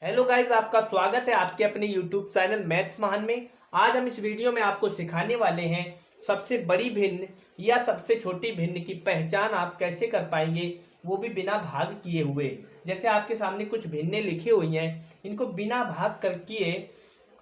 Hello guys, आपका स्वागत है आपके अपने यूट्यूब चैनल मैथ्स महान में। आज हम इस वीडियो में आपको सिखाने वाले हैं सबसे बड़ी भिन्न या सबसे छोटी भिन्न की पहचान आप कैसे कर पाएंगे, वो भी बिना भाग किए हुए। जैसे आपके सामने कुछ भिन्नें लिखी हुई हैं, इनको बिना भाग कर किए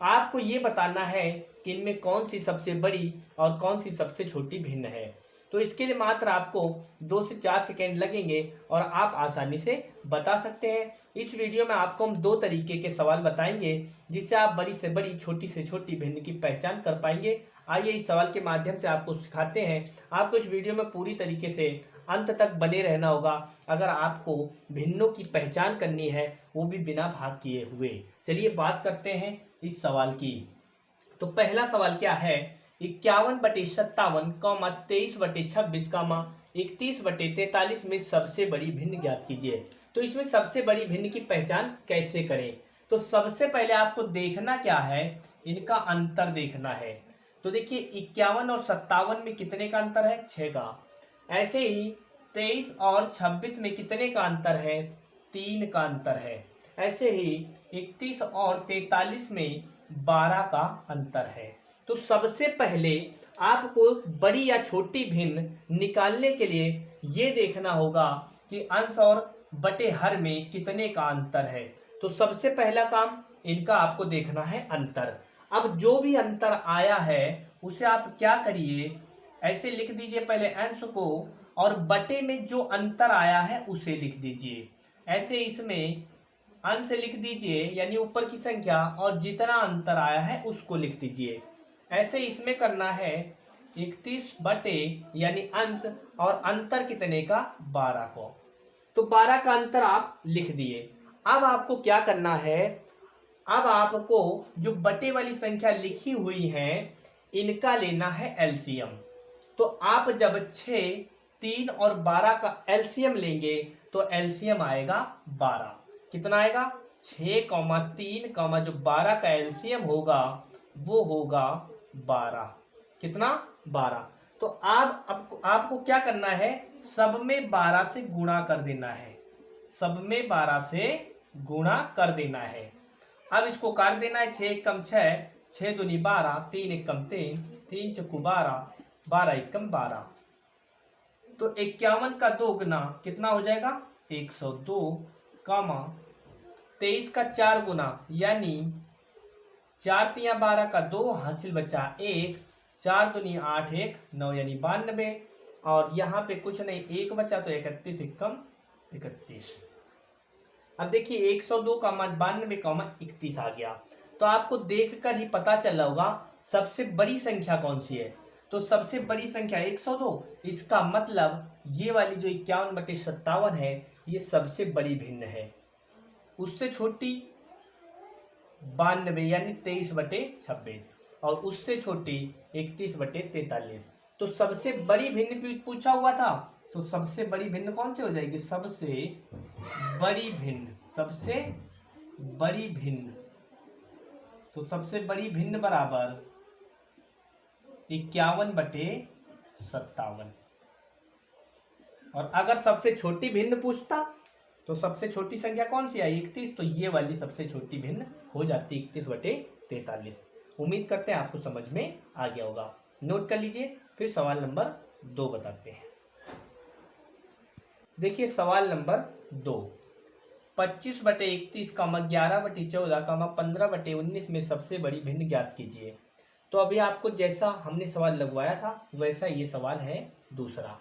आपको ये बताना है कि इनमें कौन सी सबसे बड़ी और कौन सी सबसे छोटी भिन्न है। तो इसके लिए मात्र आपको 2 से 4 सेकेंड लगेंगे और आप आसानी से बता सकते हैं। इस वीडियो में आपको हम 2 तरीके के सवाल बताएंगे जिससे आप बड़ी से बड़ी छोटी से छोटी भिन्न की पहचान कर पाएंगे। आइए इस सवाल के माध्यम से आपको सिखाते हैं। आपको इस वीडियो में पूरी तरीके से अंत तक बने रहना होगा अगर आपको भिन्नों की पहचान करनी है, वो भी बिना भाग किए हुए। चलिए बात करते हैं इस सवाल की। तो पहला सवाल क्या है, 51/57, 23/26, 31/43 में सबसे बड़ी भिन्न ज्ञात कीजिए। तो इसमें सबसे बड़ी भिन्न की पहचान कैसे करें? तो सबसे पहले आपको देखना क्या है, इनका अंतर देखना है। तो देखिए 51 और 57 में कितने का अंतर है? 6 का। ऐसे ही 23 और 26 में कितने का अंतर है? 3 का अंतर है। ऐसे ही 31 और 43 में 12 का अंतर है। तो सबसे पहले आपको बड़ी या छोटी भिन्न निकालने के लिए ये देखना होगा कि अंश और बटे हर में कितने का अंतर है। तो सबसे पहला काम इनका आपको देखना है अंतर। अब जो भी अंतर आया है उसे आप क्या करिए, ऐसे लिख दीजिए पहले अंश को, और बटे में जो अंतर आया है उसे लिख दीजिए। ऐसे इसमें अंश लिख दीजिए यानी ऊपर की संख्या, और जितना अंतर आया है उसको लिख दीजिए। ऐसे इसमें करना है 31 बटे यानी अंश और अंतर कितने का? 12 को। तो 12 का अंतर आप लिख दिए। अब आपको क्या करना है, अब आपको जो बटे वाली संख्या लिखी हुई है इनका लेना है एलसीएम। तो आप जब 6, 3 और 12 का एलसीएम लेंगे तो एलसीएम आएगा 12। कितना आएगा? 6, 3, जो 12 का एलसीएम होगा वो होगा 12। कितना? 12। तो अब आपको क्या करना है, सब में 12 से गुणा कर देना है। सब में 12 से गुणा कर देना है। अब इसको काट देना है। 6 एकम 6, 6 दूनी 12, 3 एकम 3, 3 चौकू 12, 12 एकम 12। तो 51 का 2 गुना कितना हो जाएगा? 102, 23 का 4 गुना यानी 4 तिया 12 का 2, हासिल बचा 1, 4 दूनी 8, 1 9 यानी 92, और यहाँ पे कुछ नहीं, 1 बचा तो 31 एकम 31। अब देखिए 102, 92, 31 आ गया। तो आपको देखकर ही पता चला होगा सबसे बड़ी संख्या कौन सी है। तो सबसे बड़ी संख्या 102, इसका मतलब ये वाली जो 51/57 है ये सबसे बड़ी भिन्न है। उससे छोटी 92 यानी 23/26, और उससे छोटी 31/43। तो सबसे बड़ी भिन्न पूछा हुआ था, तो सबसे बड़ी भिन्न कौन सी हो जाएगी? सबसे बड़ी भिन्न, सबसे बड़ी भिन्न। तो सबसे बड़ी भिन्न बराबर 51/57। और अगर सबसे छोटी भिन्न पूछता तो सबसे छोटी संख्या कौन सी आई? 31। तो ये वाली सबसे छोटी भिन्न हो जाती 31/43। उम्मीद करते हैं आपको समझ में आ गया होगा। नोट कर लीजिए। फिर सवाल नंबर 2 बताते हैं। देखिए सवाल नंबर 2, 25/31, 11/14, 15/19 में सबसे बड़ी भिन्न ज्ञात कीजिए। तो अभी आपको जैसा हमने सवाल लगवाया था वैसा ये सवाल है दूसरा।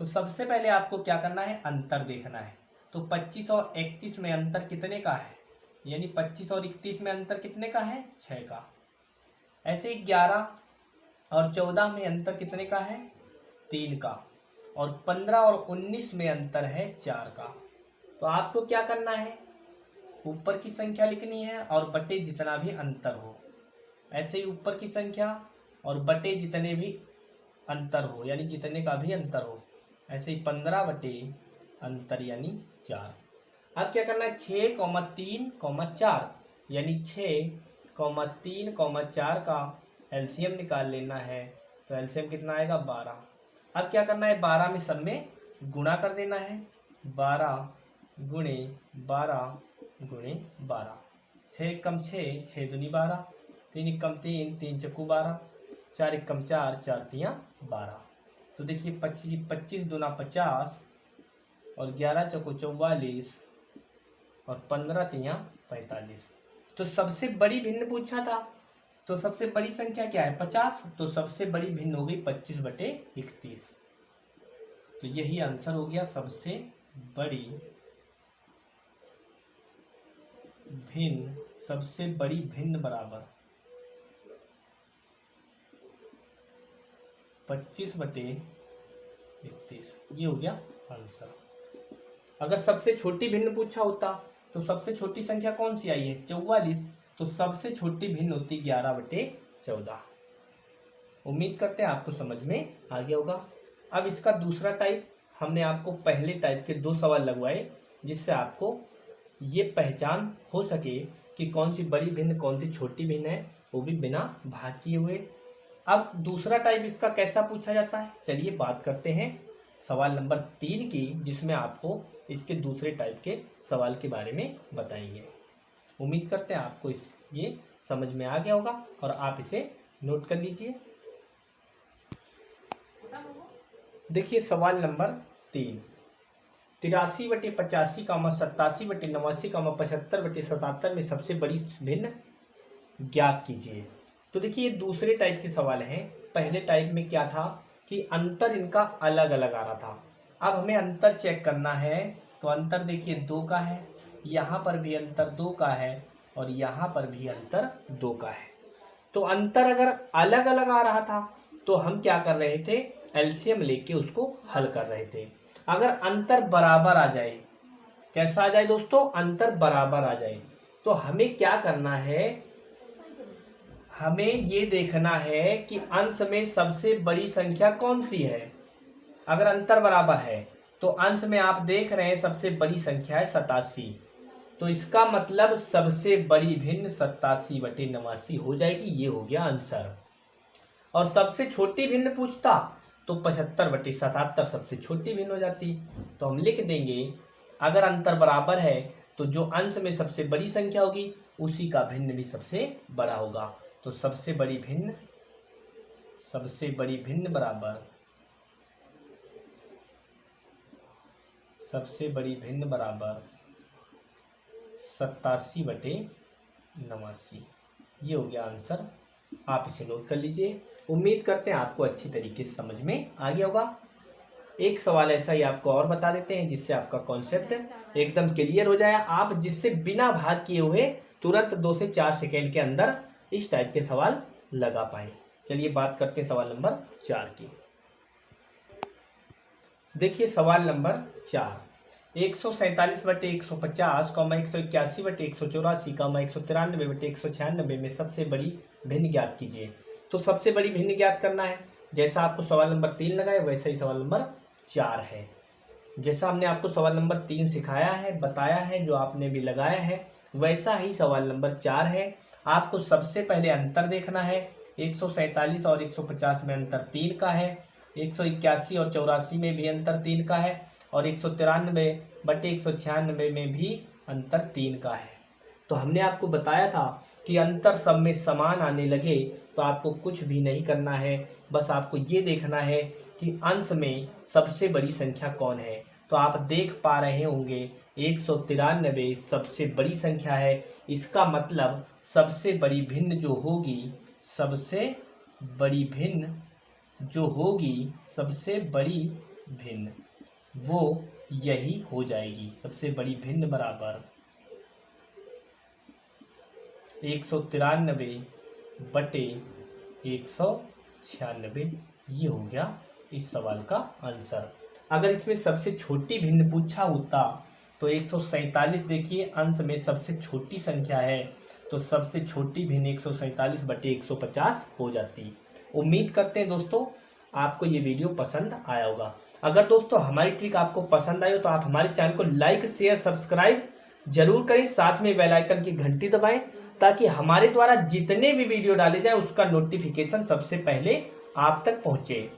तो सबसे पहले आपको क्या करना है, अंतर देखना है। तो 25 और 31 में अंतर कितने का है? यानी 25 और 31 में अंतर कितने का है? 6 का। ऐसे ही 11 और 14 में अंतर कितने का है? 3 का। और 15 और 19 में अंतर है 4 का। तो आपको क्या करना है, ऊपर की संख्या लिखनी है और बटे जितना भी अंतर हो। ऐसे ही ऊपर की संख्या और बटे जितने भी अंतर हो, यानी जितने का भी अंतर हो। ऐसे ही 15 बटे अंतर यानी 4। अब क्या करना है, 6, 3, 4 यानी 6, 3, 4 का एलसीएम निकाल लेना है। तो एलसीएम कितना आएगा? 12। अब क्या करना है, 12 में सब में गुणा कर देना है। 12 गुणे 12 गुणे 12, 6 एकम 6, 6 दूनी 12, 3 एकम 3, 3 चक्कू 12, 4 एकम 4, 4 तियाँ 12। तो देखिए 25 दूना 50 और 11 चौको 44 और 15 तियाँ 45। तो सबसे बड़ी भिन्न पूछा था, तो सबसे बड़ी संख्या क्या है 50, तो सबसे बड़ी भिन्न हो गई 25/31। तो यही आंसर हो गया, सबसे बड़ी भिन्न, सबसे बड़ी भिन्न बराबर 25/31। ये हो गया आंसर। अगर सबसे छोटी भिन्न पूछा होता तो सबसे छोटी संख्या कौन सी आई है 44, तो सबसे छोटी भिन्न होती 11/14। उम्मीद करते हैं आपको समझ में आ गया होगा। अब इसका दूसरा टाइप, हमने आपको पहले टाइप के 2 सवाल लगवाए जिससे आपको ये पहचान हो सके कि कौन सी बड़ी भिन्न कौन सी छोटी भिन्न है, वो भी बिना भाग किए हुए। अब दूसरा टाइप इसका कैसा पूछा जाता है, चलिए बात करते हैं सवाल नंबर 3 की, जिसमें आपको इसके दूसरे टाइप के सवाल के बारे में बताएंगे। उम्मीद करते हैं आपको ये समझ में आ गया होगा और आप इसे नोट कर लीजिए। देखिए सवाल नंबर 3, 83/85, 87/89, 75/77 में सबसे बड़ी भिन्न ज्ञात कीजिए। तो देखिए ये दूसरे टाइप के सवाल हैं। पहले टाइप में क्या था कि अंतर इनका अलग अलग आ रहा था। अब हमें अंतर चेक करना है, तो अंतर देखिए 2 का है, यहाँ पर भी अंतर 2 का है और यहाँ पर भी अंतर 2 का है। तो अंतर अगर अलग अलग आ रहा था तो हम क्या कर रहे थे, एलसीएम लेके उसको हल कर रहे थे। अगर अंतर बराबर आ जाए, कैसा आ जाए दोस्तों, अंतर बराबर आ जाए, तो हमें क्या करना है, हमें ये देखना है कि अंश में सबसे बड़ी संख्या कौन सी है। अगर अंतर बराबर है तो अंश में आप देख रहे हैं सबसे बड़ी संख्या है 87, तो इसका मतलब सबसे बड़ी भिन्न 87/89 हो जाएगी। ये हो गया आंसर। और सबसे छोटी भिन्न पूछता तो 75/77 सबसे छोटी भिन्न हो जाती। तो हम लिख देंगे अगर अंतर बराबर है तो जो अंश में सबसे बड़ी संख्या होगी उसी का भिन्न भी सबसे बड़ा होगा। तो सबसे बड़ी भिन्न बराबर सबसे बड़ी भिन्न बराबर 87/89। ये हो गया आंसर। आप इसे नोट कर लीजिए। उम्मीद करते हैं आपको अच्छी तरीके से समझ में आ गया होगा। एक सवाल ऐसा ही आपको और बता देते हैं जिससे आपका कॉन्सेप्ट एकदम क्लियर हो जाए, आप जिससे बिना भाग किए हुए तुरंत 2 से 4 सेकेंड के अंदर इस टाइप के सवाल लगा पाए। चलिए बात करते हैं सवाल नंबर 4 की। देखिए सवाल नंबर 4, 147/150, 181/184, 193/196 में सबसे बड़ी भिन्न ज्ञात कीजिए। तो सबसे बड़ी भिन्न ज्ञात करना है, जैसा आपको सवाल नंबर 3 लगाए वैसा ही सवाल नंबर 4 है। जैसा हमने आपको सवाल नंबर 3 सिखाया है, बताया है, जो आपने भी लगाया है, वैसा ही सवाल नंबर 4 है। आपको सबसे पहले अंतर देखना है। 147 और 150 में अंतर 3 का है, 181 और 84 में भी अंतर 3 का है और 193/196 में भी अंतर 3 का है। तो हमने आपको बताया था कि अंतर सब में समान आने लगे तो आपको कुछ भी नहीं करना है, बस आपको ये देखना है कि अंश में सबसे बड़ी संख्या कौन है। तो आप देख पा रहे होंगे 193 सबसे बड़ी संख्या है। इसका मतलब सबसे बड़ी भिन्न जो होगी, सबसे बड़ी भिन्न वो यही हो जाएगी। सबसे बड़ी भिन्न बराबर 193/196। ये हो गया इस सवाल का आंसर। अगर इसमें सबसे छोटी भिन्न पूछा होता तो 147, देखिए अंश में सबसे छोटी संख्या है तो सबसे छोटी भिन्न 147/150 हो जाती। उम्मीद करते हैं दोस्तों आपको ये वीडियो पसंद आया होगा। अगर दोस्तों हमारी ट्रिक आपको पसंद आई हो तो आप हमारे चैनल को लाइक शेयर सब्सक्राइब जरूर करें, साथ में बेल आइकन की घंटी दबाएं ताकि हमारे द्वारा जितने भी वीडियो डाले जाएं उसका नोटिफिकेशन सबसे पहले आप तक पहुंचे।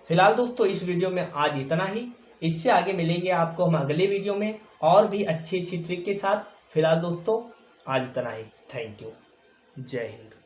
फिलहाल दोस्तों इस वीडियो में आज इतना ही। इससे आगे मिलेंगे आपको हम अगले वीडियो में और भी अच्छी ट्रिक के साथ। फिलहाल दोस्तों आज इतना ही। Thank you. जय हिंद।